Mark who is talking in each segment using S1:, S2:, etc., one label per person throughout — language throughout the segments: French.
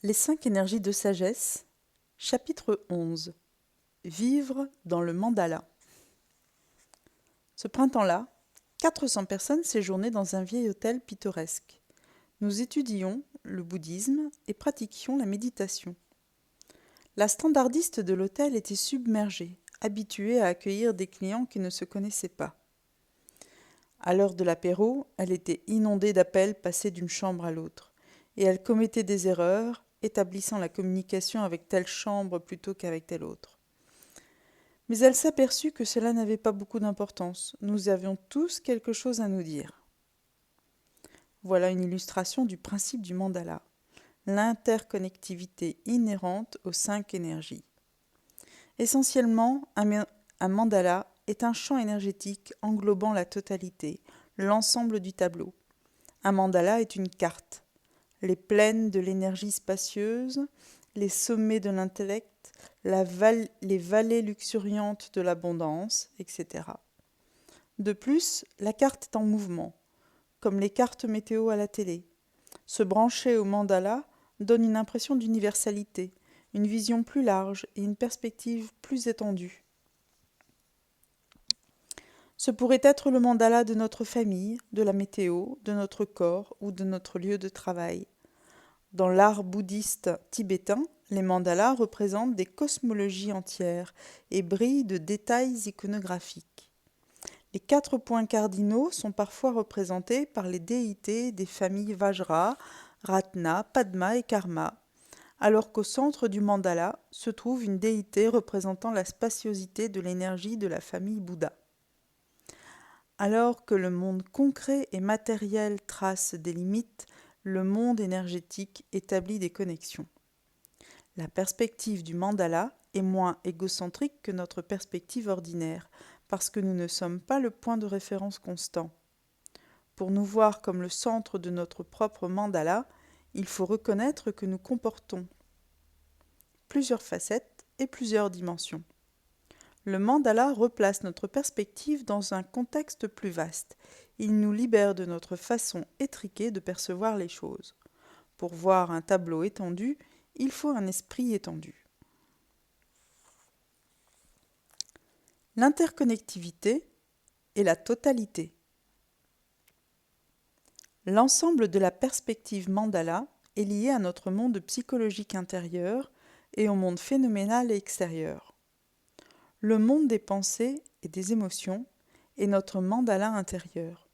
S1: Les 5 énergies de sagesse, chapitre 11. Vivre dans le mandala. Ce printemps-là, 400 personnes séjournaient dans un vieil hôtel pittoresque. Nous étudions le bouddhisme et pratiquions la méditation. La standardiste de l'hôtel était submergée, habituée à accueillir des clients qui ne se connaissaient pas. À l'heure de l'apéro, elle était inondée d'appels passés d'une chambre à l'autre, et elle commettait des erreurs, établissant la communication avec telle chambre plutôt qu'avec telle autre. Mais elle s'aperçut que cela n'avait pas beaucoup d'importance. Nous avions tous quelque chose à nous dire. Voilà une illustration du principe du mandala, l'interconnectivité inhérente aux 5 énergies. Essentiellement, un mandala est un champ énergétique englobant la totalité, l'ensemble du tableau. Un mandala est une carte. Les plaines de l'énergie spacieuse, les sommets de l'intellect, les vallées luxuriantes de l'abondance, etc. De plus, la carte est en mouvement, comme les cartes météo à la télé. Se brancher au mandala donne une impression d'universalité, une vision plus large et une perspective plus étendue. Ce pourrait être le mandala de notre famille, de la météo, de notre corps ou de notre lieu de travail. Dans l'art bouddhiste tibétain, les mandalas représentent des cosmologies entières et brillent de détails iconographiques. Les 4 points cardinaux sont parfois représentés par les déités des familles Vajra, Ratna, Padma et Karma, alors qu'au centre du mandala se trouve une déité représentant la spaciosité de l'énergie de la famille Bouddha. Alors que le monde concret et matériel trace des limites, le monde énergétique établit des connexions. La perspective du mandala est moins égocentrique que notre perspective ordinaire, parce que nous ne sommes pas le point de référence constant. Pour nous voir comme le centre de notre propre mandala, il faut reconnaître que nous comportons plusieurs facettes et plusieurs dimensions. Le mandala replace notre perspective dans un contexte plus vaste. Il nous libère de notre façon étriquée de percevoir les choses. Pour voir un tableau étendu, il faut un esprit étendu. L'interconnectivité et la totalité. L'ensemble de la perspective mandala est lié à notre monde psychologique intérieur et au monde phénoménal et extérieur. Le monde des pensées et des émotions est notre mandala intérieur.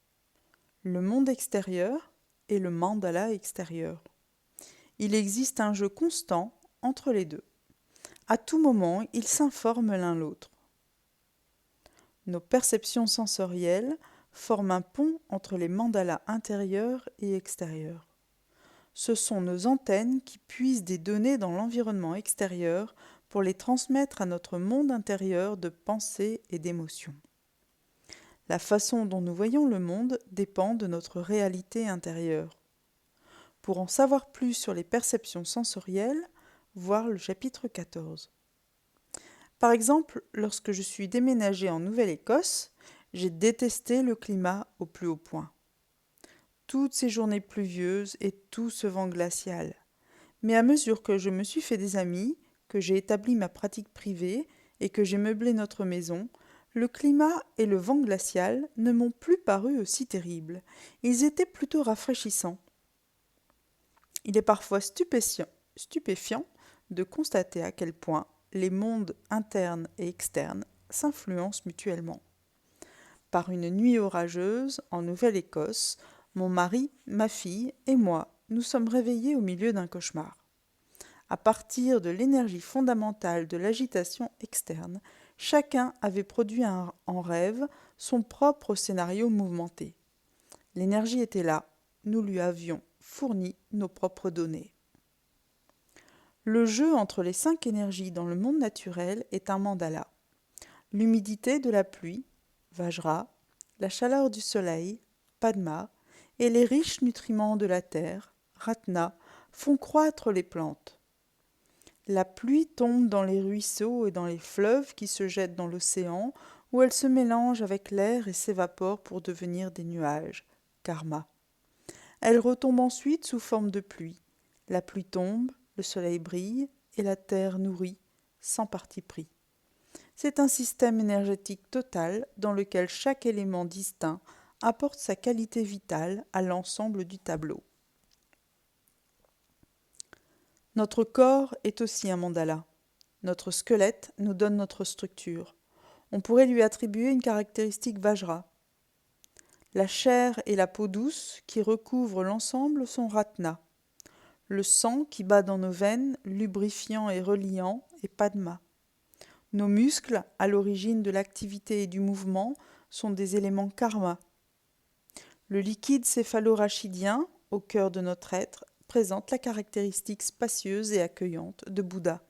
S1: Le monde extérieur est le mandala extérieur. Il existe un jeu constant entre les deux. À tout moment, ils s'informent l'un l'autre. Nos perceptions sensorielles forment un pont entre les mandalas intérieurs et extérieurs. Ce sont nos antennes qui puisent des données dans l'environnement extérieur pour les transmettre à notre monde intérieur de pensées et d'émotions. La façon dont nous voyons le monde dépend de notre réalité intérieure. Pour en savoir plus sur les perceptions sensorielles, voir le chapitre 14. Par exemple, lorsque je suis déménagée en Nouvelle-Écosse, j'ai détesté le climat au plus haut point. Toutes ces journées pluvieuses et tout ce vent glacial. Mais à mesure que je me suis fait des amis, que j'ai établi ma pratique privée et que j'ai meublé notre maison, le climat et le vent glacial ne m'ont plus paru aussi terribles. Ils étaient plutôt rafraîchissants. Il est parfois stupéfiant de constater à quel point les mondes internes et externes s'influencent mutuellement. Par une nuit orageuse, en Nouvelle-Écosse, mon mari, ma fille et moi nous sommes réveillés au milieu d'un cauchemar. À partir de l'énergie fondamentale de l'agitation externe, chacun avait produit en rêve son propre scénario mouvementé. L'énergie était là, nous lui avions fourni nos propres données. Le jeu entre les 5 énergies dans le monde naturel est un mandala. L'humidité de la pluie, Vajra, la chaleur du soleil, Padma, et les riches nutriments de la terre, Ratna, font croître les plantes. La pluie tombe dans les ruisseaux et dans les fleuves qui se jettent dans l'océan, où elle se mélange avec l'air et s'évapore pour devenir des nuages, Karma. Elle retombe ensuite sous forme de pluie. La pluie tombe, le soleil brille et la terre nourrit, sans parti pris. C'est un système énergétique total dans lequel chaque élément distinct apporte sa qualité vitale à l'ensemble du tableau. Notre corps est aussi un mandala. Notre squelette nous donne notre structure. On pourrait lui attribuer une caractéristique Vajra. La chair et la peau douce qui recouvrent l'ensemble sont Ratna. Le sang qui bat dans nos veines, lubrifiant et reliant, est Padma. Nos muscles, à l'origine de l'activité et du mouvement, sont des éléments Karma. Le liquide céphalorachidien, au cœur de notre être, présente la caractéristique spacieuse et accueillante de Bouddha.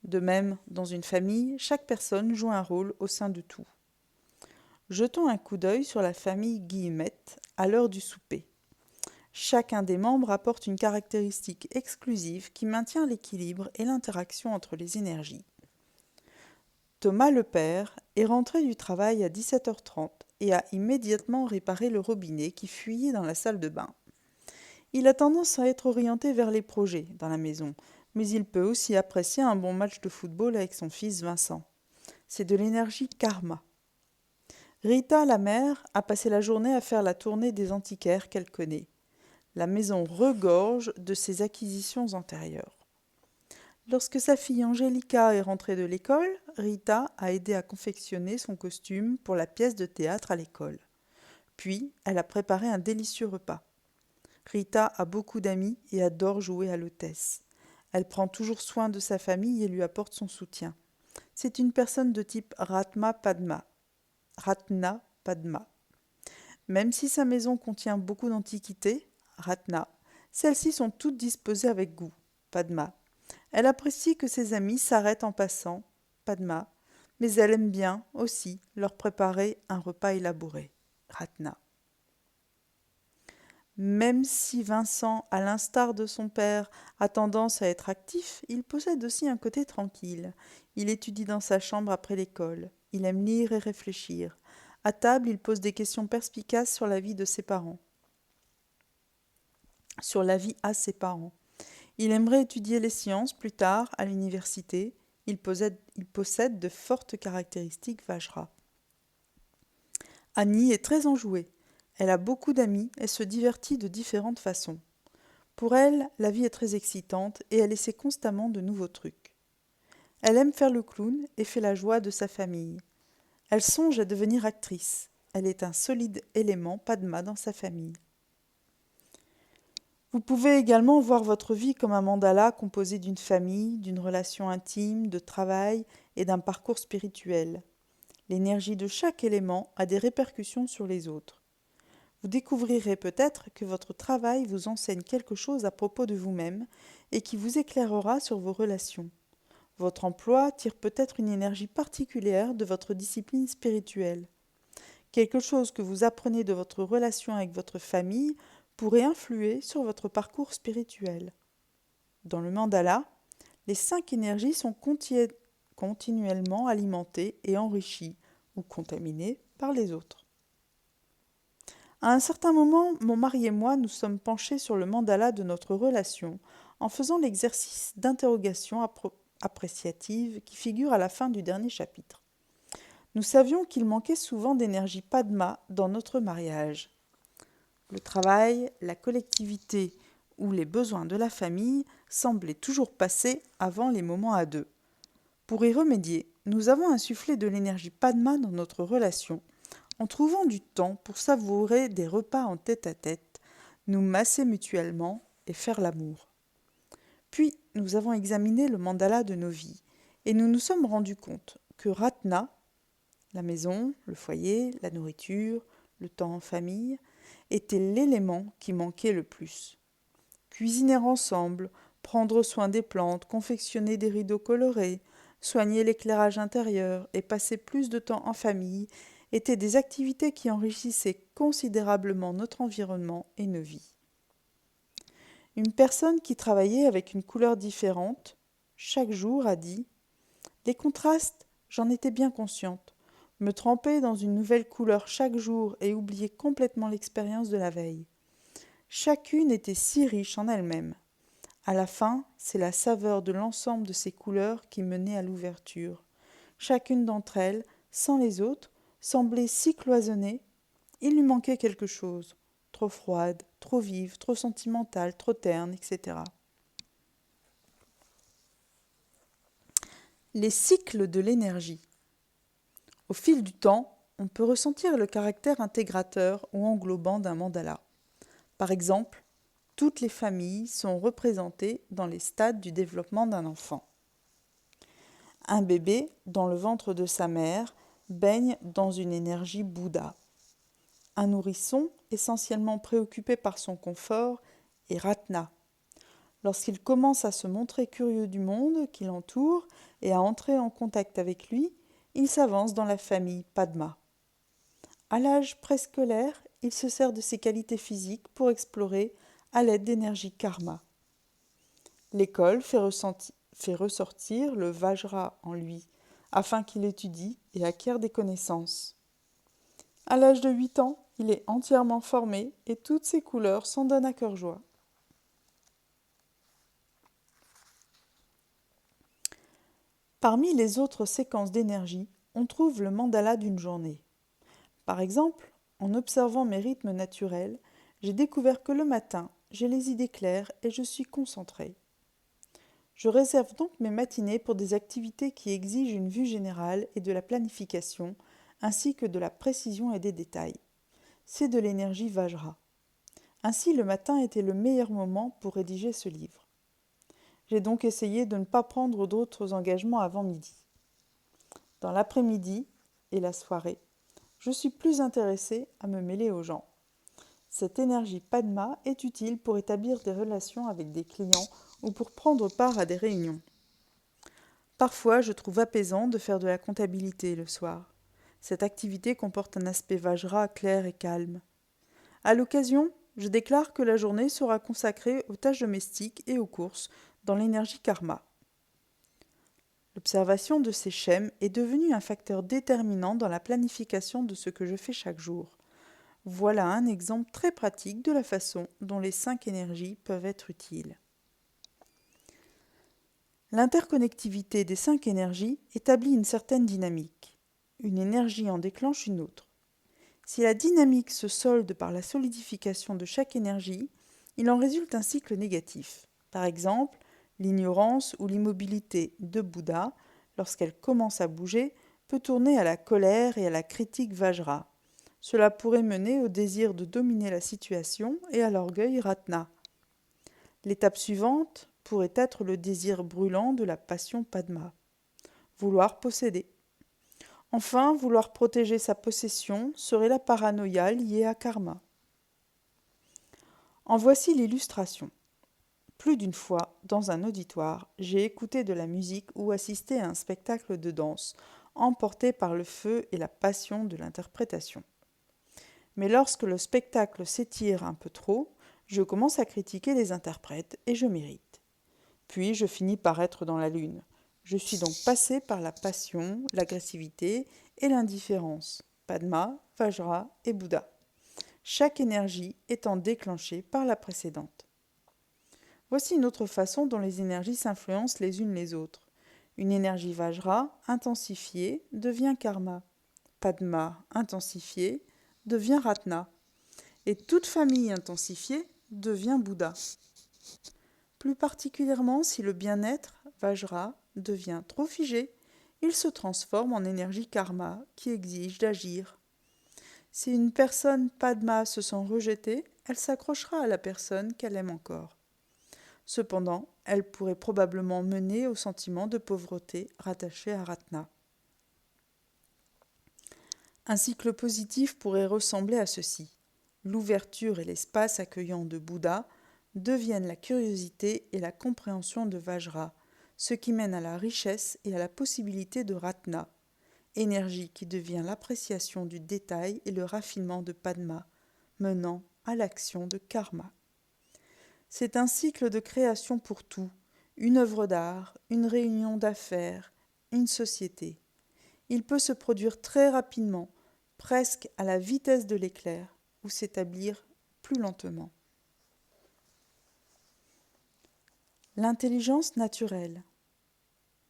S1: De même, dans une famille, chaque personne joue un rôle au sein de tout. Jetons un coup d'œil sur la famille Guillemette à l'heure du souper. Chacun des membres apporte une caractéristique exclusive qui maintient l'équilibre et l'interaction entre les énergies. Thomas le père est rentré du travail à 17h30 et a immédiatement réparé le robinet qui fuyait dans la salle de bain. Il a tendance à être orienté vers les projets dans la maison, mais il peut aussi apprécier un bon match de football avec son fils Vincent. C'est de l'énergie karma. Rita, la mère, a passé la journée à faire la tournée des antiquaires qu'elle connaît. La maison regorge de ses acquisitions antérieures. Lorsque sa fille Angelica est rentrée de l'école, Rita a aidé à confectionner son costume pour la pièce de théâtre à l'école. Puis, elle a préparé un délicieux repas. Rita a beaucoup d'amis et adore jouer à l'hôtesse. Elle prend toujours soin de sa famille et lui apporte son soutien. C'est une personne de type Ratna Padma. Même si sa maison contient beaucoup d'antiquités, Ratna, celles-ci sont toutes disposées avec goût, Padma. Elle apprécie que ses amis s'arrêtent en passant, Padma, mais elle aime bien aussi leur préparer un repas élaboré, Ratna. Même si Vincent, à l'instar de son père, a tendance à être actif, il possède aussi un côté tranquille. Il étudie dans sa chambre après l'école. Il aime lire et réfléchir. À table, il pose des questions perspicaces sur la vie de ses parents. Sur la vie à ses parents. Il aimerait étudier les sciences plus tard à l'université. Il possède de fortes caractéristiques Vajra. Annie est très enjouée. Elle a beaucoup d'amis et se divertit de différentes façons. Pour elle, la vie est très excitante et elle essaie constamment de nouveaux trucs. Elle aime faire le clown et fait la joie de sa famille. Elle songe à devenir actrice. Elle est un solide élément Padma dans sa famille. Vous pouvez également voir votre vie comme un mandala composé d'une famille, d'une relation intime, de travail et d'un parcours spirituel. L'énergie de chaque élément a des répercussions sur les autres. Vous découvrirez peut-être que votre travail vous enseigne quelque chose à propos de vous-même et qui vous éclairera sur vos relations. Votre emploi tire peut-être une énergie particulière de votre discipline spirituelle. Quelque chose que vous apprenez de votre relation avec votre famille pourrait influer sur votre parcours spirituel. Dans le mandala, les 5 énergies sont continuellement alimentées et enrichies ou contaminées par les autres. À un certain moment, mon mari et moi nous sommes penchés sur le mandala de notre relation en faisant l'exercice d'interrogation appréciative qui figure à la fin du dernier chapitre. Nous savions qu'il manquait souvent d'énergie Padma dans notre mariage. Le travail, la collectivité ou les besoins de la famille semblaient toujours passer avant les moments à deux. Pour y remédier, nous avons insufflé de l'énergie Padma dans notre relation en trouvant du temps pour savourer des repas en tête-à-tête, nous masser mutuellement et faire l'amour. Puis, nous avons examiné le mandala de nos vies et nous nous sommes rendus compte que Ratna, la maison, le foyer, la nourriture, le temps en famille, était l'élément qui manquait le plus. Cuisiner ensemble, prendre soin des plantes, confectionner des rideaux colorés, soigner l'éclairage intérieur et passer plus de temps en famille étaient des activités qui enrichissaient considérablement notre environnement et nos vies. Une personne qui travaillait avec une couleur différente, chaque jour, a dit « Les contrastes, j'en étais bien consciente. Me tremper dans une nouvelle couleur chaque jour et oublier complètement l'expérience de la veille. Chacune était si riche en elle-même. À la fin, c'est la saveur de l'ensemble de ces couleurs qui menait à l'ouverture. Chacune d'entre elles, sans les autres, semblait si cloisonnée. Il lui manquait quelque chose. Trop froide, trop vive, trop sentimentale, trop terne, etc. Les cycles de l'énergie. Au fil du temps, on peut ressentir le caractère intégrateur ou englobant d'un mandala. Par exemple, toutes les familles sont représentées dans les stades du développement d'un enfant. Un bébé, dans le ventre de sa mère, baigne dans une énergie Bouddha. Un nourrisson, essentiellement préoccupé par son confort, est Ratna. Lorsqu'il commence à se montrer curieux du monde qui l'entoure et à entrer en contact avec lui, il s'avance dans la famille Padma. À l'âge préscolaire, il se sert de ses qualités physiques pour explorer à l'aide d'énergie karma. L'école fait ressortir le Vajra en lui, afin qu'il étudie et acquiert des connaissances. À l'âge de 8 ans, il est entièrement formé et toutes ses couleurs s'en donnent à cœur joie. Parmi les autres séquences d'énergie, on trouve le mandala d'une journée. Par exemple, en observant mes rythmes naturels, j'ai découvert que le matin, j'ai les idées claires et je suis concentrée. Je réserve donc mes matinées pour des activités qui exigent une vue générale et de la planification, ainsi que de la précision et des détails. C'est de l'énergie Vajra. Ainsi, le matin était le meilleur moment pour rédiger ce livre. J'ai donc essayé de ne pas prendre d'autres engagements avant midi. Dans l'après-midi et la soirée, je suis plus intéressée à me mêler aux gens. Cette énergie Padma est utile pour établir des relations avec des clients ou pour prendre part à des réunions. Parfois, je trouve apaisant de faire de la comptabilité le soir. Cette activité comporte un aspect Vajra clair et calme. À l'occasion, je déclare que la journée sera consacrée aux tâches domestiques et aux courses dans l'énergie karma. L'observation de ces schèmes est devenue un facteur déterminant dans la planification de ce que je fais chaque jour. Voilà un exemple très pratique de la façon dont les 5 énergies peuvent être utiles. L'interconnectivité des 5 énergies établit une certaine dynamique. Une énergie en déclenche une autre. Si la dynamique se solde par la solidification de chaque énergie, il en résulte un cycle négatif. Par exemple, l'ignorance ou l'immobilité de Bouddha, lorsqu'elle commence à bouger, peut tourner à la colère et à la critique Vajra. Cela pourrait mener au désir de dominer la situation et à l'orgueil Ratna. L'étape suivante pourrait être le désir brûlant de la passion Padma. Vouloir posséder. Enfin, vouloir protéger sa possession serait la paranoïa liée à karma. En voici l'illustration. Plus d'une fois, dans un auditoire, j'ai écouté de la musique ou assisté à un spectacle de danse, emporté par le feu et la passion de l'interprétation. Mais lorsque le spectacle s'étire un peu trop, je commence à critiquer les interprètes et je m'irrite. Puis je finis par être dans la lune. Je suis donc passé par la passion, l'agressivité et l'indifférence, Padma, Vajra et Bouddha, chaque énergie étant déclenchée par la précédente. Voici une autre façon dont les énergies s'influencent les unes les autres. Une énergie Vajra intensifiée devient Karma. Padma intensifiée devient Ratna. Et toute famille intensifiée devient Bouddha. Plus particulièrement si le bien-être, Vajra, devient trop figé, il se transforme en énergie karma qui exige d'agir. Si une personne Padma se sent rejetée, elle s'accrochera à la personne qu'elle aime encore. Cependant, elle pourrait probablement mener au sentiment de pauvreté rattaché à Ratna. Un cycle positif pourrait ressembler à ceci. L'ouverture et l'espace accueillant de Bouddha deviennent la curiosité et la compréhension de Vajra, ce qui mène à la richesse et à la possibilité de Ratna, énergie qui devient l'appréciation du détail et le raffinement de Padma, menant à l'action de karma. C'est un cycle de création pour tout, une œuvre d'art, une réunion d'affaires, une société. Il peut se produire très rapidement, presque à la vitesse de l'éclair, ou s'établir plus lentement. L'intelligence naturelle.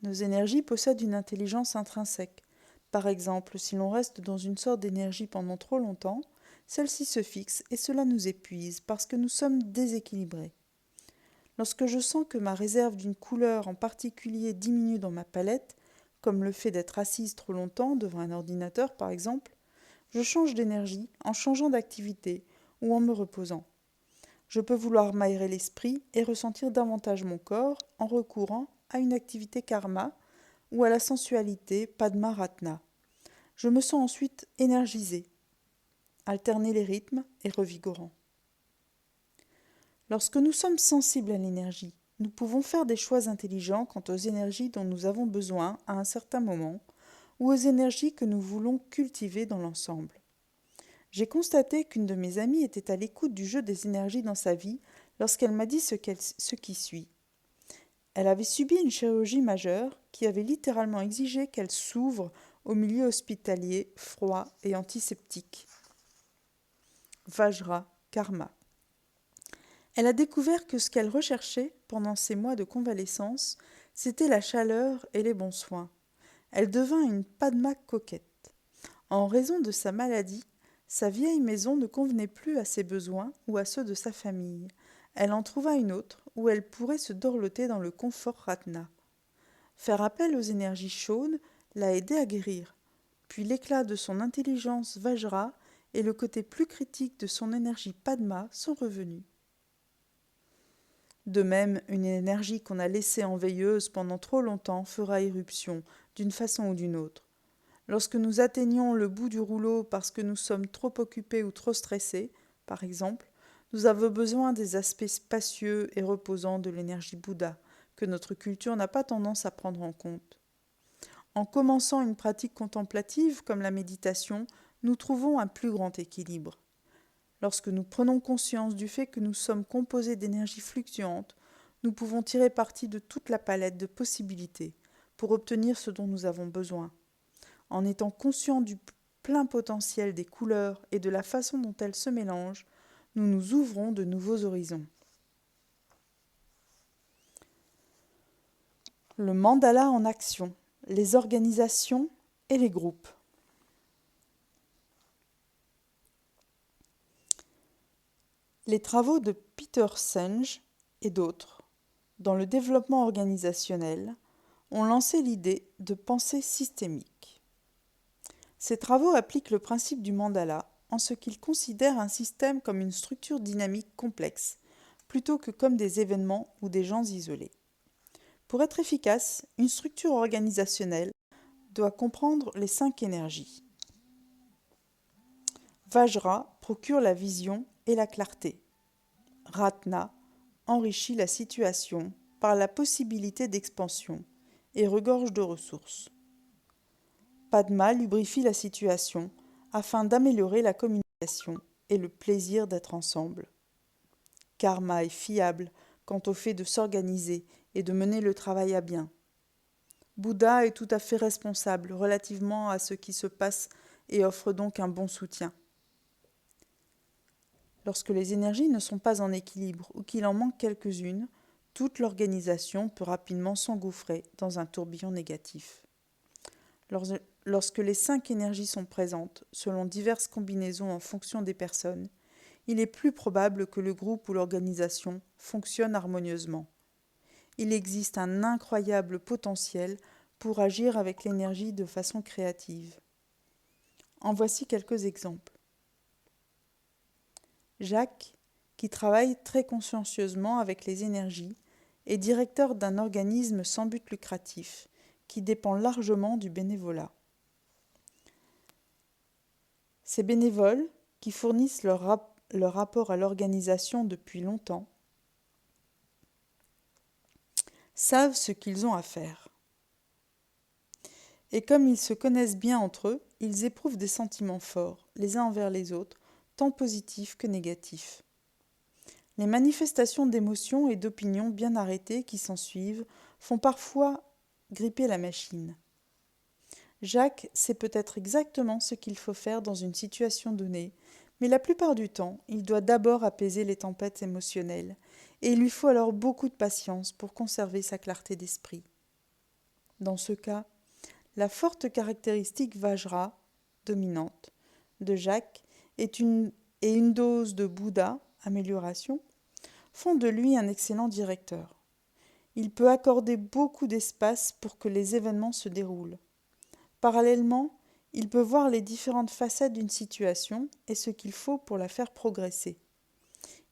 S1: Nos énergies possèdent une intelligence intrinsèque. Par exemple, si l'on reste dans une sorte d'énergie pendant trop longtemps, celle-ci se fixe et cela nous épuise parce que nous sommes déséquilibrés. Lorsque je sens que ma réserve d'une couleur en particulier diminue dans ma palette, comme le fait d'être assise trop longtemps devant un ordinateur par exemple, je change d'énergie en changeant d'activité ou en me reposant. Je peux vouloir m'aérer l'esprit et ressentir davantage mon corps en recourant à une activité karma ou à la sensualité padma ratna. Je me sens ensuite énergisé. Alterner les rythmes est revigorant. Lorsque nous sommes sensibles à l'énergie, nous pouvons faire des choix intelligents quant aux énergies dont nous avons besoin à un certain moment ou aux énergies que nous voulons cultiver dans l'ensemble. J'ai constaté qu'une de mes amies était à l'écoute du jeu des énergies dans sa vie lorsqu'elle m'a dit ce qui suit. Elle avait subi une chirurgie majeure qui avait littéralement exigé qu'elle s'ouvre au milieu hospitalier, froid et antiseptique. Vajra, karma. Elle a découvert que ce qu'elle recherchait pendant ces mois de convalescence, c'était la chaleur et les bons soins. Elle devint une Padma coquette. En raison de sa maladie, sa vieille maison ne convenait plus à ses besoins ou à ceux de sa famille. Elle en trouva une autre où elle pourrait se dorloter dans le confort Ratna. Faire appel aux énergies chaudes l'a aidée à guérir. Puis l'éclat de son intelligence Vajra et le côté plus critique de son énergie Padma sont revenus. De même, une énergie qu'on a laissée en veilleuse pendant trop longtemps fera éruption, d'une façon ou d'une autre. Lorsque nous atteignons le bout du rouleau parce que nous sommes trop occupés ou trop stressés, par exemple, nous avons besoin des aspects spacieux et reposants de l'énergie Bouddha, que notre culture n'a pas tendance à prendre en compte. En commençant une pratique contemplative comme la méditation, nous trouvons un plus grand équilibre. Lorsque nous prenons conscience du fait que nous sommes composés d'énergies fluctuantes, nous pouvons tirer parti de toute la palette de possibilités pour obtenir ce dont nous avons besoin. En étant conscients du plein potentiel des couleurs et de la façon dont elles se mélangent, nous nous ouvrons de nouveaux horizons. Le mandala en action, les organisations et les groupes. Les travaux de Peter Senge et d'autres, dans le développement organisationnel, ont lancé l'idée de pensée systémique. Ces travaux appliquent le principe du mandala en ce qu'ils considèrent un système comme une structure dynamique complexe, plutôt que comme des événements ou des gens isolés. Pour être efficace, une structure organisationnelle doit comprendre les 5 énergies. Vajra procure la vision et la clarté. Ratna enrichit la situation par la possibilité d'expansion et regorge de ressources. Padma lubrifie la situation afin d'améliorer la communication et le plaisir d'être ensemble. Karma est fiable quant au fait de s'organiser et de mener le travail à bien. Bouddha est tout à fait responsable relativement à ce qui se passe et offre donc un bon soutien. Lorsque les énergies ne sont pas en équilibre ou qu'il en manque quelques-unes, toute l'organisation peut rapidement s'engouffrer dans un tourbillon négatif. Lorsque les 5 énergies sont présentes, selon diverses combinaisons en fonction des personnes, il est plus probable que le groupe ou l'organisation fonctionne harmonieusement. Il existe un incroyable potentiel pour agir avec l'énergie de façon créative. En voici quelques exemples. Jacques, qui travaille très consciencieusement avec les énergies, est directeur d'un organisme sans but lucratif qui dépend largement du bénévolat. Ces bénévoles, qui fournissent leur rapport à l'organisation depuis longtemps, savent ce qu'ils ont à faire. Et comme ils se connaissent bien entre eux, ils éprouvent des sentiments forts, les uns envers les autres, tant positifs que négatifs. Les manifestations d'émotions et d'opinions bien arrêtées qui s'ensuivent font parfois gripper la machine. Jacques sait peut-être exactement ce qu'il faut faire dans une situation donnée, Mais la plupart du temps, il doit d'abord apaiser les tempêtes émotionnelles, et il lui faut alors beaucoup de patience pour conserver sa clarté d'esprit. Dans ce cas, la forte caractéristique Vajra, dominante, de Jacques et une dose de Bouddha, amélioration, font de lui un excellent directeur. Il peut accorder beaucoup d'espace pour que les événements se déroulent. Parallèlement, il peut voir les différentes facettes d'une situation et ce qu'il faut pour la faire progresser.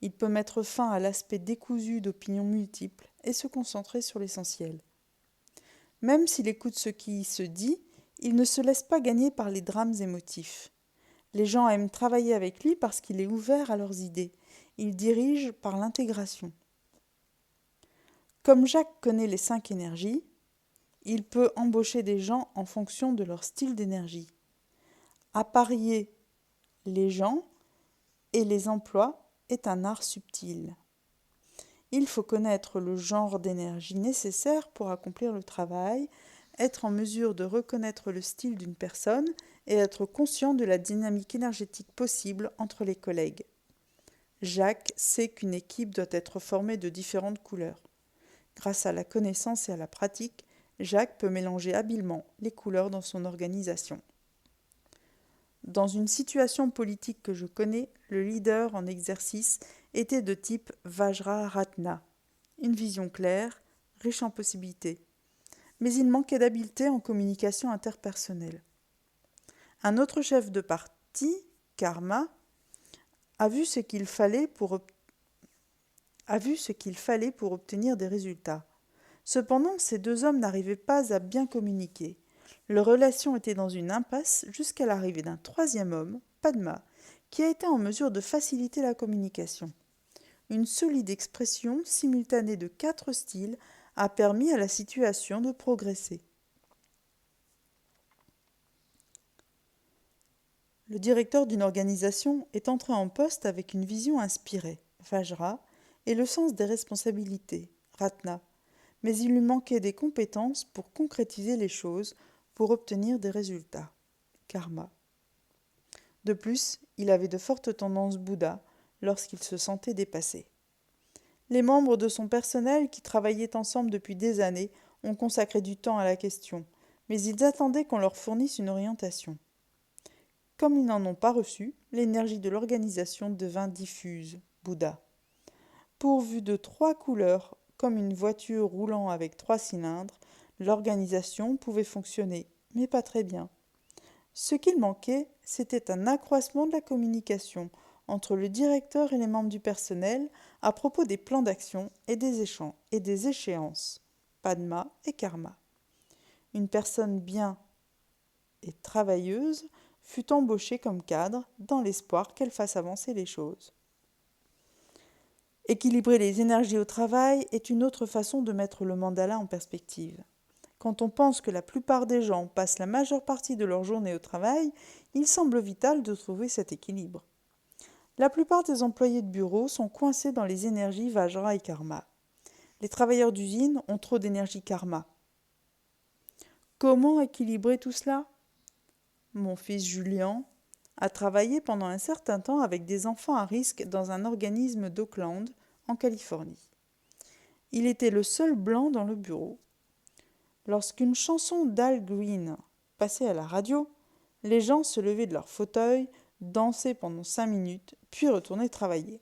S1: Il peut mettre fin à l'aspect décousu d'opinions multiples et se concentrer sur l'essentiel. Même s'il écoute ce qui se dit, il ne se laisse pas gagner par les drames émotifs. Les gens aiment travailler avec lui parce qu'il est ouvert à leurs idées. Il dirige par l'intégration. Comme Jacques connaît les 5 énergies, il peut embaucher des gens en fonction de leur style d'énergie. Apparier les gens et les emplois est un art subtil. Il faut connaître le genre d'énergie nécessaire pour accomplir le travail, être en mesure de reconnaître le style d'une personne et être conscient de la dynamique énergétique possible entre les collègues. Jacques sait qu'une équipe doit être formée de différentes couleurs. Grâce à la connaissance et à la pratique, Jacques peut mélanger habilement les couleurs dans son organisation. Dans une situation politique que je connais, le leader en exercice était de type Vajraratna, une vision claire, riche en possibilités. Mais il manquait d'habileté en communication interpersonnelle. Un autre chef de parti, Karma, a vu ce qu'il fallait pour obtenir des résultats. Cependant, ces 2 hommes n'arrivaient pas à bien communiquer. Leur relation était dans une impasse jusqu'à l'arrivée d'un 3e homme, Padma, qui a été en mesure de faciliter la communication. Une solide expression simultanée de 4 styles a permis à la situation de progresser. Le directeur d'une organisation est entré en poste avec une vision inspirée, Vajra, et le sens des responsabilités, Ratna, mais il lui manquait des compétences pour concrétiser les choses, pour obtenir des résultats, Karma. De plus, il avait de fortes tendances Bouddha lorsqu'il se sentait dépassé. Les membres de son personnel qui travaillaient ensemble depuis des années ont consacré du temps à la question, mais ils attendaient qu'on leur fournisse une orientation. Comme ils n'en ont pas reçu, l'énergie de l'organisation devint diffuse, Bouddha. Pourvue de 3 couleurs, comme une voiture roulant avec 3 cylindres, l'organisation pouvait fonctionner, mais pas très bien. Ce qu'il manquait, c'était un accroissement de la communication entre le directeur et les membres du personnel à propos des plans d'action et des échéances, Padma et Karma. Une personne bien et travailleuse fut embauchée comme cadre dans l'espoir qu'elle fasse avancer les choses. Équilibrer les énergies au travail est une autre façon de mettre le mandala en perspective. Quand on pense que la plupart des gens passent la majeure partie de leur journée au travail, il semble vital de trouver cet équilibre. La plupart des employés de bureau sont coincés dans les énergies Vajra et Karma. Les travailleurs d'usine ont trop d'énergie Karma. Comment équilibrer tout cela ? Mon fils Julien a travaillé pendant un certain temps avec des enfants à risque dans un organisme d'Oakland, en Californie. Il était le seul blanc dans le bureau. Lorsqu'une chanson d'Al Green passait à la radio, les gens se levaient de leur fauteuil, dansaient pendant 5 minutes, puis retournaient travailler.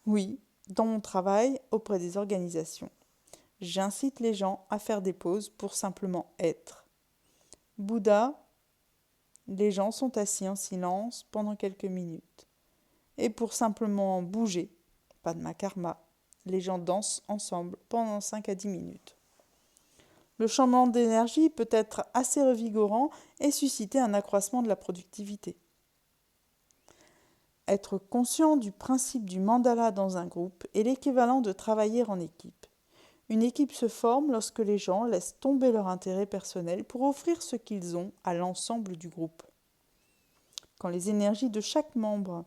S1: Oui, dans mon travail auprès des organisations, j'incite les gens à faire des pauses pour simplement être. Bouddha, les gens sont assis en silence pendant quelques minutes. Et pour simplement bouger, Padma Karma, les gens dansent ensemble pendant 5 à 10 minutes. Le changement d'énergie peut être assez revigorant et susciter un accroissement de la productivité. Être conscient du principe du mandala dans un groupe est l'équivalent de travailler en équipe. Une équipe se forme lorsque les gens laissent tomber leur intérêt personnel pour offrir ce qu'ils ont à l'ensemble du groupe. Quand les énergies de chaque membre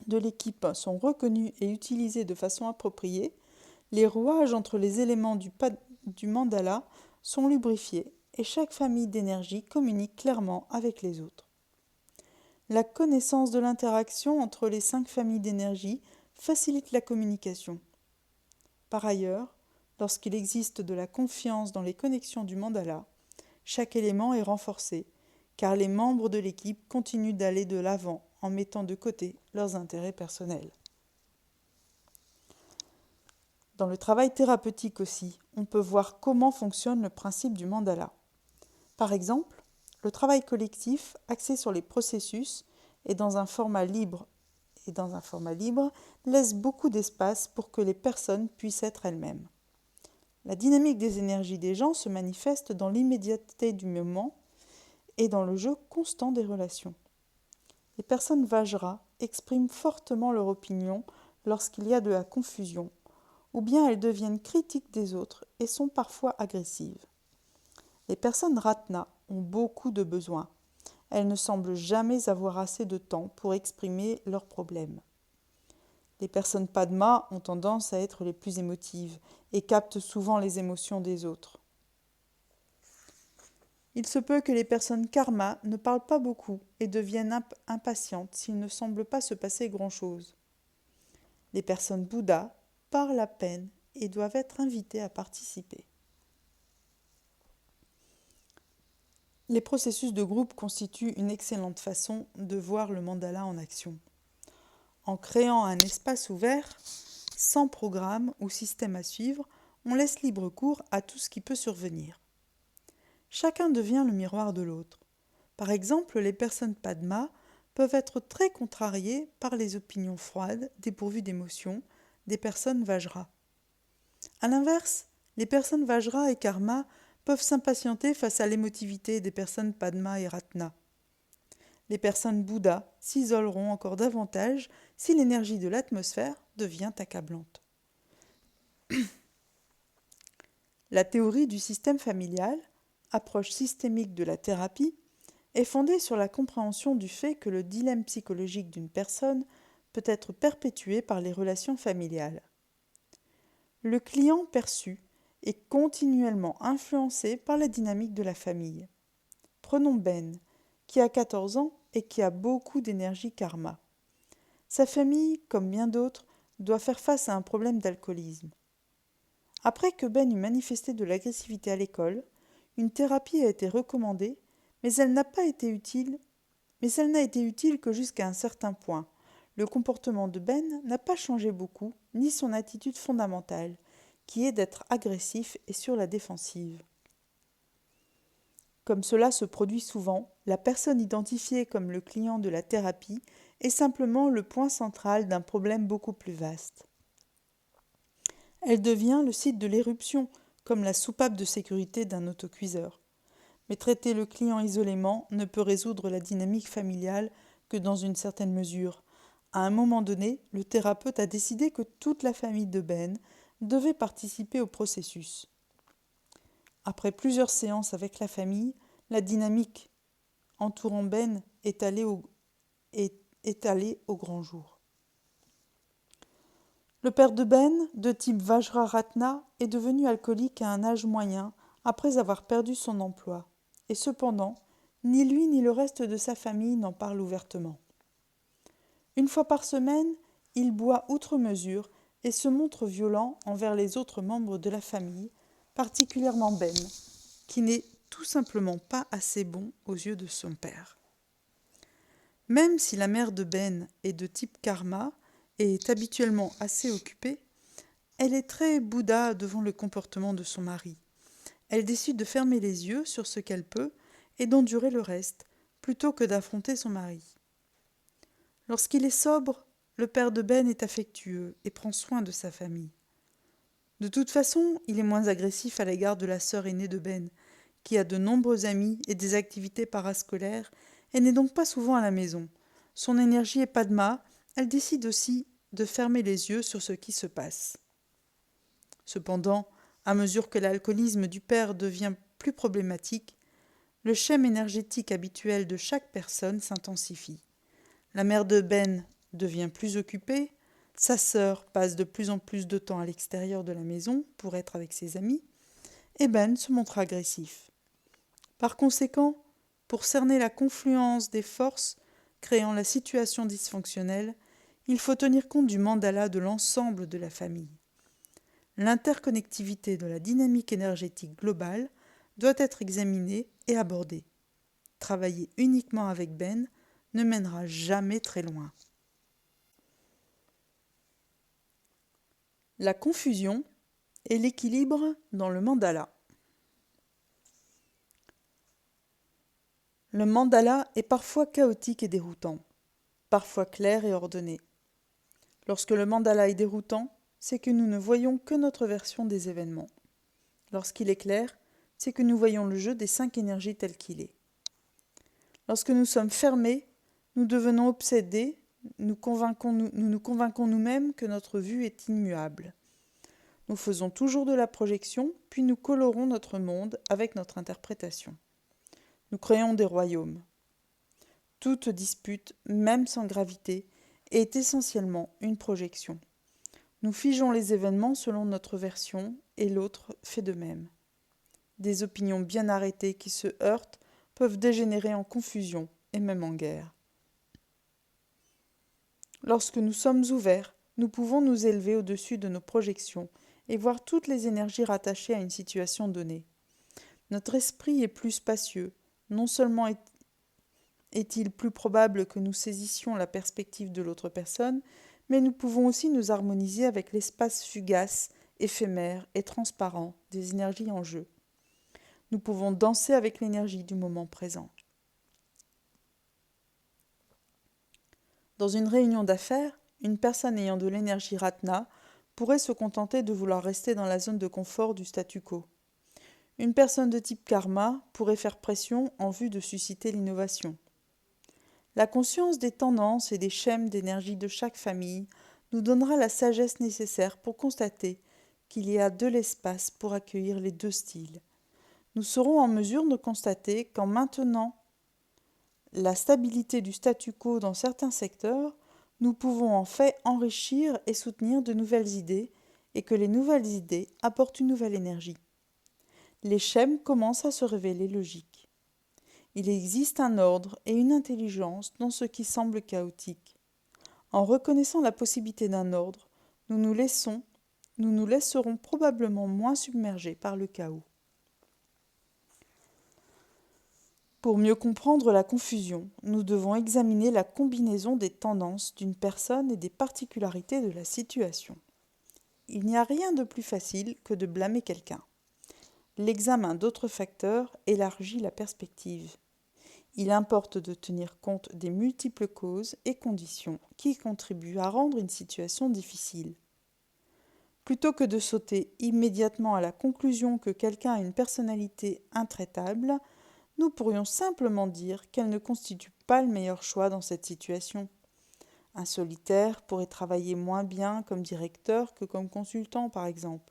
S1: de l'équipe sont reconnues et utilisées de façon appropriée, les rouages entre les éléments du mandala sont lubrifiés et chaque famille d'énergie communique clairement avec les autres. La connaissance de l'interaction entre les 5 familles d'énergie facilite la communication. Par ailleurs, lorsqu'il existe de la confiance dans les connexions du mandala, chaque élément est renforcé, car les membres de l'équipe continuent d'aller de l'avant en mettant de côté leurs intérêts personnels. Dans le travail thérapeutique aussi, on peut voir comment fonctionne le principe du mandala. Par exemple, le travail collectif axé sur les processus et dans un format libre laisse beaucoup d'espace pour que les personnes puissent être elles-mêmes. La dynamique des énergies des gens se manifeste dans l'immédiateté du moment et dans le jeu constant des relations. Les personnes Vajra expriment fortement leur opinion lorsqu'il y a de la confusion, ou bien elles deviennent critiques des autres et sont parfois agressives. Les personnes Ratna ont beaucoup de besoins. Elles ne semblent jamais avoir assez de temps pour exprimer leurs problèmes. Les personnes Padma ont tendance à être les plus émotives et captent souvent les émotions des autres. Il se peut que les personnes Karma ne parlent pas beaucoup et deviennent impatientes s'il ne semble pas se passer grand-chose. Les personnes Bouddha parlent à peine et doivent être invitées à participer. Les processus de groupe constituent une excellente façon de voir le mandala en action. En créant un espace ouvert, sans programme ou système à suivre, on laisse libre cours à tout ce qui peut survenir. Chacun devient le miroir de l'autre. Par exemple, les personnes Padma peuvent être très contrariées par les opinions froides, dépourvues d'émotions, des personnes Vajra. A l'inverse, les personnes Vajra et Karma peuvent s'impatienter face à l'émotivité des personnes Padma et Ratna. Les personnes Bouddha s'isoleront encore davantage si l'énergie de l'atmosphère devient accablante. La théorie du système familial, approche systémique de la thérapie, est fondée sur la compréhension du fait que le dilemme psychologique d'une personne peut être perpétué par les relations familiales. Le client perçu est continuellement influencé par la dynamique de la famille. Prenons Ben, qui a 14 ans et qui a beaucoup d'énergie karma. Sa famille, comme bien d'autres, doit faire face à un problème d'alcoolisme. Après que Ben eut manifesté de l'agressivité à l'école, une thérapie a été recommandée, mais elle n'a été utile que jusqu'à un certain point. Le comportement de Ben n'a pas changé beaucoup, ni son attitude fondamentale, qui est d'être agressif et sur la défensive. Comme cela se produit souvent, la personne identifiée comme le client de la thérapie est simplement le point central d'un problème beaucoup plus vaste. Elle devient le site de l'éruption, comme la soupape de sécurité d'un autocuiseur. Mais traiter le client isolément ne peut résoudre la dynamique familiale que dans une certaine mesure. À un moment donné, le thérapeute a décidé que toute la famille de Ben devait participer au processus. Après plusieurs séances avec la famille, la dynamique entourant Ben est allée au grand jour. Le père de Ben, de type Vajraratna, est devenu alcoolique à un âge moyen après avoir perdu son emploi. Et cependant, ni lui ni le reste de sa famille n'en parlent ouvertement. Une fois par semaine, il boit outre mesure et se montre violent envers les autres membres de la famille, particulièrement Ben, qui n'est tout simplement pas assez bon aux yeux de son père. Même si la mère de Ben est de type karma et est habituellement assez occupée, elle est très Bouddha devant le comportement de son mari. Elle décide de fermer les yeux sur ce qu'elle peut et d'endurer le reste, plutôt que d'affronter son mari. Lorsqu'il est sobre, le père de Ben est affectueux et prend soin de sa famille. De toute façon, il est moins agressif à l'égard de la sœur aînée de Ben, qui a de nombreux amis et des activités parascolaires et n'est donc pas souvent à la maison. Son énergie est Padma, elle décide aussi de fermer les yeux sur ce qui se passe. Cependant, à mesure que l'alcoolisme du père devient plus problématique, le schème énergétique habituel de chaque personne s'intensifie. La mère de Ben devient plus occupée, sa sœur passe de plus en plus de temps à l'extérieur de la maison pour être avec ses amis, et Ben se montre agressif. Par conséquent, pour cerner la confluence des forces, créant la situation dysfonctionnelle, il faut tenir compte du mandala de l'ensemble de la famille. L'interconnectivité de la dynamique énergétique globale doit être examinée et abordée. Travailler uniquement avec Ben ne mènera jamais très loin. La confusion et l'équilibre dans le mandala. Le mandala est parfois chaotique et déroutant, parfois clair et ordonné. Lorsque le mandala est déroutant, c'est que nous ne voyons que notre version des événements. Lorsqu'il est clair, c'est que nous voyons le jeu des 5 énergies tel qu'il est. Lorsque nous sommes fermés, nous devenons obsédés, nous nous convainquons nous-mêmes que notre vue est immuable. Nous faisons toujours de la projection, puis nous colorons notre monde avec notre interprétation. Nous créons des royaumes. Toute dispute, même sans gravité, est essentiellement une projection. Nous figeons les événements selon notre version et l'autre fait de même. Des opinions bien arrêtées qui se heurtent peuvent dégénérer en confusion et même en guerre. Lorsque nous sommes ouverts, nous pouvons nous élever au-dessus de nos projections et voir toutes les énergies rattachées à une situation donnée. Notre esprit est plus spacieux. Non seulement est-il plus probable que nous saisissions la perspective de l'autre personne, mais nous pouvons aussi nous harmoniser avec l'espace fugace, éphémère et transparent des énergies en jeu. Nous pouvons danser avec l'énergie du moment présent. Dans une réunion d'affaires, une personne ayant de l'énergie Ratna pourrait se contenter de vouloir rester dans la zone de confort du statu quo. Une personne de type karma pourrait faire pression en vue de susciter l'innovation. La conscience des tendances et des schèmes d'énergie de chaque famille nous donnera la sagesse nécessaire pour constater qu'il y a de l'espace pour accueillir les deux styles. Nous serons en mesure de constater qu'en maintenant la stabilité du statu quo dans certains secteurs, nous pouvons en fait enrichir et soutenir de nouvelles idées et que les nouvelles idées apportent une nouvelle énergie. Les schèmes commencent à se révéler logiques. Il existe un ordre et une intelligence dans ce qui semble chaotique. En reconnaissant la possibilité d'un ordre, nous nous laisserons probablement moins submergés par le chaos. Pour mieux comprendre la confusion, nous devons examiner la combinaison des tendances d'une personne et des particularités de la situation. Il n'y a rien de plus facile que de blâmer quelqu'un. L'examen d'autres facteurs élargit la perspective. Il importe de tenir compte des multiples causes et conditions qui contribuent à rendre une situation difficile. Plutôt que de sauter immédiatement à la conclusion que quelqu'un a une personnalité intraitable, nous pourrions simplement dire qu'elle ne constitue pas le meilleur choix dans cette situation. Un solitaire pourrait travailler moins bien comme directeur que comme consultant, par exemple.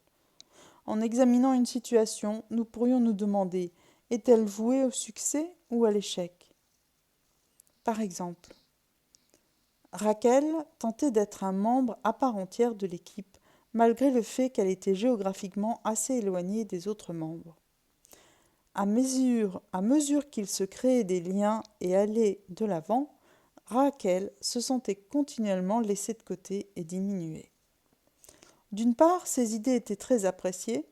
S1: En examinant une situation, nous pourrions nous demander: est-elle vouée au succès ou à l'échec ? Par exemple, Raquel tentait d'être un membre à part entière de l'équipe, malgré le fait qu'elle était géographiquement assez éloignée des autres membres. À mesure qu'il se créait des liens et allait de l'avant, Raquel se sentait continuellement laissée de côté et diminuée. D'une part, ses idées étaient très appréciées,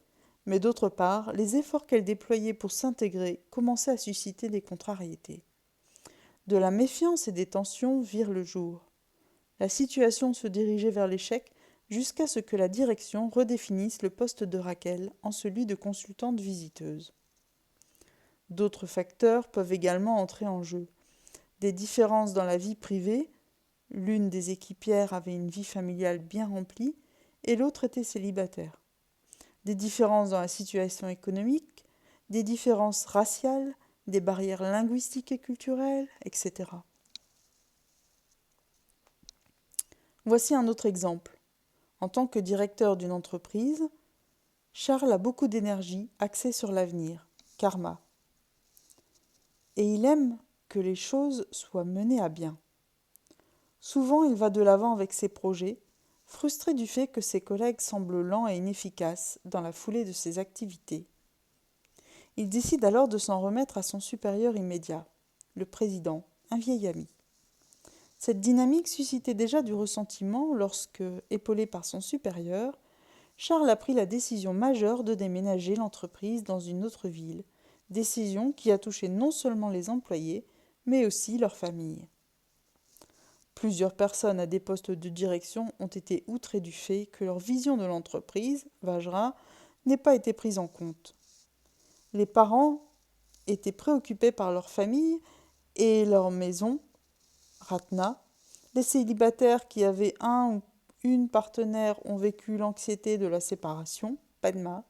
S1: mais d'autre part, les efforts qu'elle déployait pour s'intégrer commençaient à susciter des contrariétés. De la méfiance et des tensions virent le jour. La situation se dirigeait vers l'échec jusqu'à ce que la direction redéfinisse le poste de Raquel en celui de consultante visiteuse. D'autres facteurs peuvent également entrer en jeu. Des différences dans la vie privée, l'une des équipières avait une vie familiale bien remplie et l'autre était célibataire. Des différences dans la situation économique, des différences raciales, des barrières linguistiques et culturelles, etc. Voici un autre exemple. En tant que directeur d'une entreprise, Charles a beaucoup d'énergie axée sur l'avenir, karma. Et il aime que les choses soient menées à bien. Souvent, il va de l'avant avec ses projets, frustré du fait que ses collègues semblent lents et inefficaces dans la foulée de ses activités. Il décide alors de s'en remettre à son supérieur immédiat, le président, un vieil ami. Cette dynamique suscitait déjà du ressentiment lorsque, épaulé par son supérieur, Charles a pris la décision majeure de déménager l'entreprise dans une autre ville, décision qui a touché non seulement les employés, mais aussi leurs familles. Plusieurs personnes à des postes de direction ont été outrées du fait que leur vision de l'entreprise, Vajra, n'ait pas été prise en compte. Les parents étaient préoccupés par leur famille et leur maison, Ratna. Les célibataires qui avaient un ou une partenaire ont vécu l'anxiété de la séparation, Padma.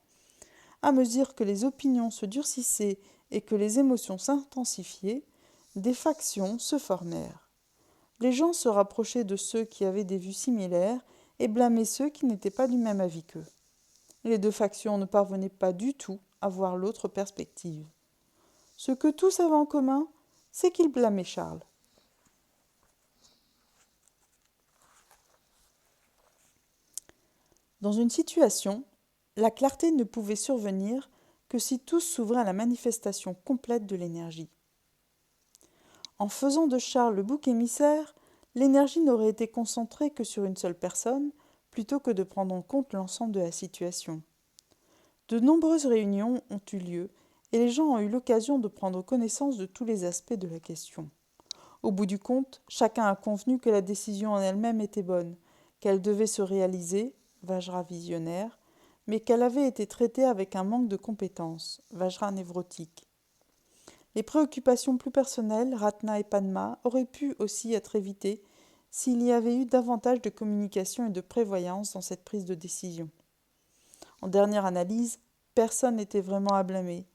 S1: À mesure que les opinions se durcissaient et que les émotions s'intensifiaient, des factions se formèrent. Les gens se rapprochaient de ceux qui avaient des vues similaires et blâmaient ceux qui n'étaient pas du même avis qu'eux. Les deux factions ne parvenaient pas du tout à voir l'autre perspective. Ce que tous avaient en commun, c'est qu'ils blâmaient Charles. Dans une situation, la clarté ne pouvait survenir que si tous s'ouvraient à la manifestation complète de l'énergie. En faisant de Charles le bouc émissaire, l'énergie n'aurait été concentrée que sur une seule personne, plutôt que de prendre en compte l'ensemble de la situation. De nombreuses réunions ont eu lieu, et les gens ont eu l'occasion de prendre connaissance de tous les aspects de la question. Au bout du compte, chacun a convenu que la décision en elle-même était bonne, qu'elle devait se réaliser, Vajra visionnaire, mais qu'elle avait été traitée avec un manque de compétences, Vajra névrotique. Les préoccupations plus personnelles, Ratna et Padma, auraient pu aussi être évitées s'il y avait eu davantage de communication et de prévoyance dans cette prise de décision. En dernière analyse, personne n'était vraiment à blâmer.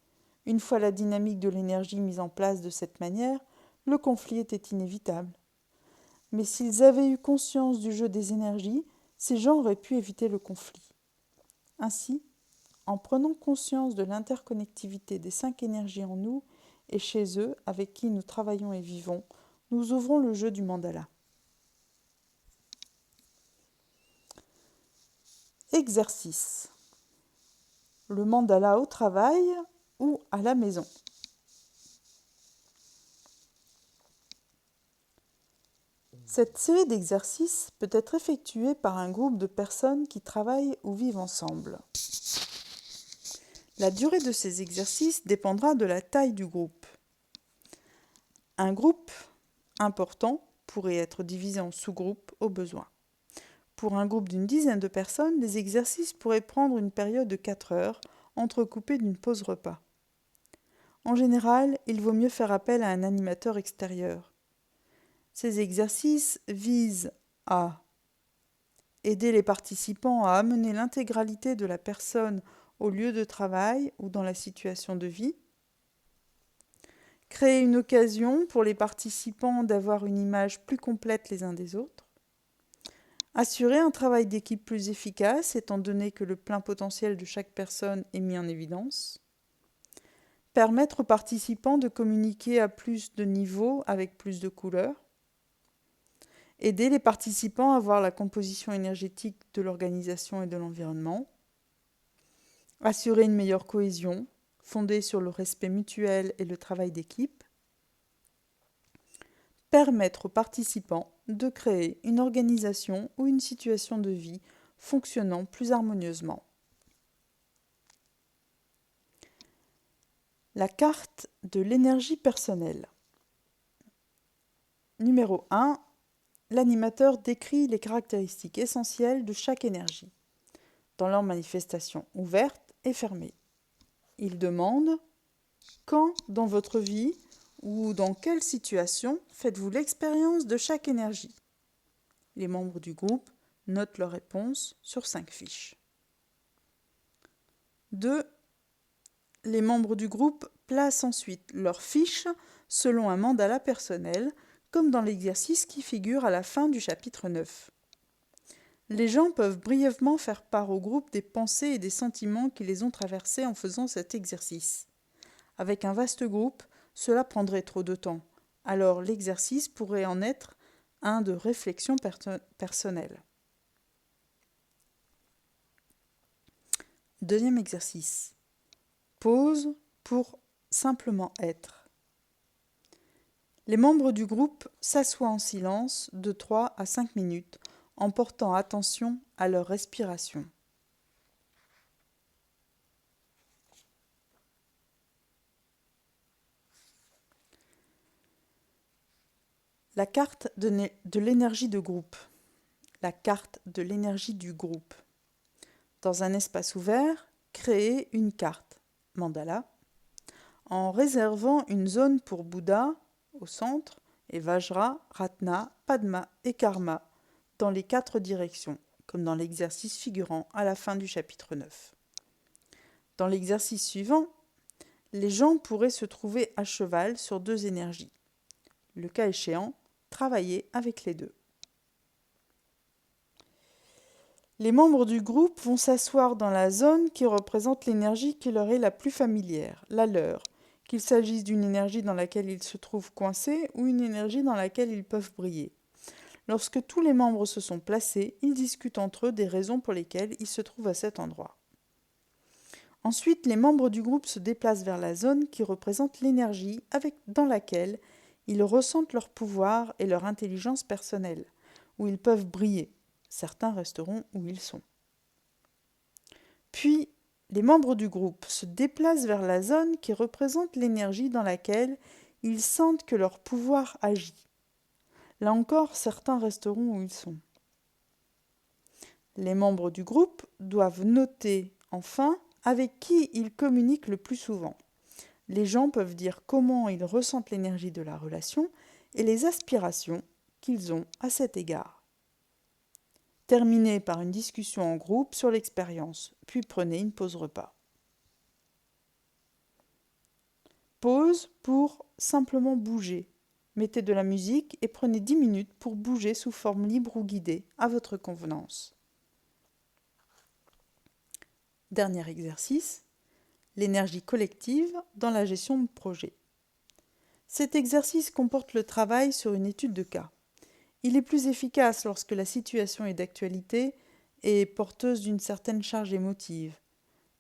S1: Une fois la dynamique de l'énergie mise en place de cette manière, le conflit était inévitable. Mais s'ils avaient eu conscience du jeu des énergies, ces gens auraient pu éviter le conflit. Ainsi, en prenant conscience de l'interconnectivité des 5 énergies en nous et chez eux avec qui nous travaillons et vivons, nous ouvrons le jeu du mandala. Exercice. Le mandala au travail ou à la maison. Cette série d'exercices peut être effectuée par un groupe de personnes qui travaillent ou vivent ensemble. La durée de ces exercices dépendra de la taille du groupe. Un groupe important pourrait être divisé en sous-groupes au besoin. Pour un groupe d'une dizaine de personnes, les exercices pourraient prendre une période de 4 heures, entrecoupée d'une pause repas. En général, il vaut mieux faire appel à un animateur extérieur. Ces exercices visent à aider les participants à amener l'intégralité de la personne au lieu de travail ou dans la situation de vie, créer une occasion pour les participants d'avoir une image plus complète les uns des autres, assurer un travail d'équipe plus efficace étant donné que le plein potentiel de chaque personne est mis en évidence, permettre aux participants de communiquer à plus de niveaux avec plus de couleurs, aider les participants à voir la composition énergétique de l'organisation et de l'environnement, assurer une meilleure cohésion fondée sur le respect mutuel et le travail d'équipe, permettre aux participants de créer une organisation ou une situation de vie fonctionnant plus harmonieusement. La carte de l'énergie personnelle. Numéro 1. L'animateur décrit les caractéristiques essentielles de chaque énergie, dans leur manifestation ouverte et fermée. Il demande « Quand dans votre vie ou dans quelle situation faites-vous l'expérience de chaque énergie ?» Les membres du groupe notent leurs réponses sur 5 fiches. 2. Les membres du groupe placent ensuite leurs fiches selon un mandala personnel, comme dans l'exercice qui figure à la fin du chapitre 9. Les gens peuvent brièvement faire part au groupe des pensées et des sentiments qui les ont traversés en faisant cet exercice. Avec un vaste groupe, cela prendrait trop de temps. Alors l'exercice pourrait en être un de réflexion personnelle. Deuxième exercice. Pause pour simplement être. Les membres du groupe s'assoient en silence de 3 à 5 minutes en portant attention à leur respiration. La carte de l'énergie de groupe. La carte de l'énergie du groupe. Dans un espace ouvert, créez une carte, mandala, en réservant une zone pour Bouddha au centre et Vajra, Ratna, Padma et Karma dans les 4 directions, comme dans l'exercice figurant à la fin du chapitre 9. Dans l'exercice suivant, les gens pourraient se trouver à cheval sur 2 énergies. Le cas échéant, travailler avec les 2. Les membres du groupe vont s'asseoir dans la zone qui représente l'énergie qui leur est la plus familière, la leur, qu'il s'agisse d'une énergie dans laquelle ils se trouvent coincés ou une énergie dans laquelle ils peuvent briller. Lorsque tous les membres se sont placés, ils discutent entre eux des raisons pour lesquelles ils se trouvent à cet endroit. Ensuite, les membres du groupe se déplacent vers la zone qui représente l'énergie dans laquelle ils ressentent leur pouvoir et leur intelligence personnelle, où ils peuvent briller. Certains resteront où ils sont. Puis, les membres du groupe se déplacent vers la zone qui représente l'énergie dans laquelle ils sentent que leur pouvoir agit. Là encore, certains resteront où ils sont. Les membres du groupe doivent noter, enfin, avec qui ils communiquent le plus souvent. Les gens peuvent dire comment ils ressentent l'énergie de la relation et les aspirations qu'ils ont à cet égard. Terminez par une discussion en groupe sur l'expérience, puis prenez une pause repas. Pause pour simplement bouger. Mettez de la musique et prenez 10 minutes pour bouger sous forme libre ou guidée, à votre convenance. Dernier exercice, l'énergie collective dans la gestion de projet. Cet exercice comporte le travail sur une étude de cas. Il est plus efficace lorsque la situation est d'actualité et porteuse d'une certaine charge émotive.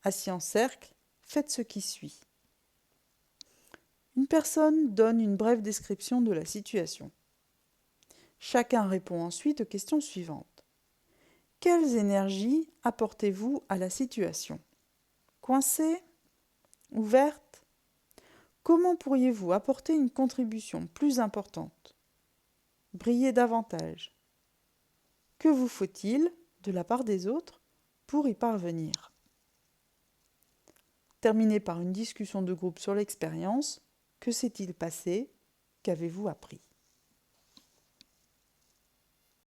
S1: Assis en cercle, faites ce qui suit. Une personne donne une brève description de la situation. Chacun répond ensuite aux questions suivantes. Quelles énergies apportez-vous à la situation ? Coincée ? Ouverte ? Comment pourriez-vous apporter une contribution plus importante ? Briller davantage. Que vous faut-il, de la part des autres, pour y parvenir ? Terminez par une discussion de groupe sur l'expérience. Que s'est-il passé ? Qu'avez-vous appris ?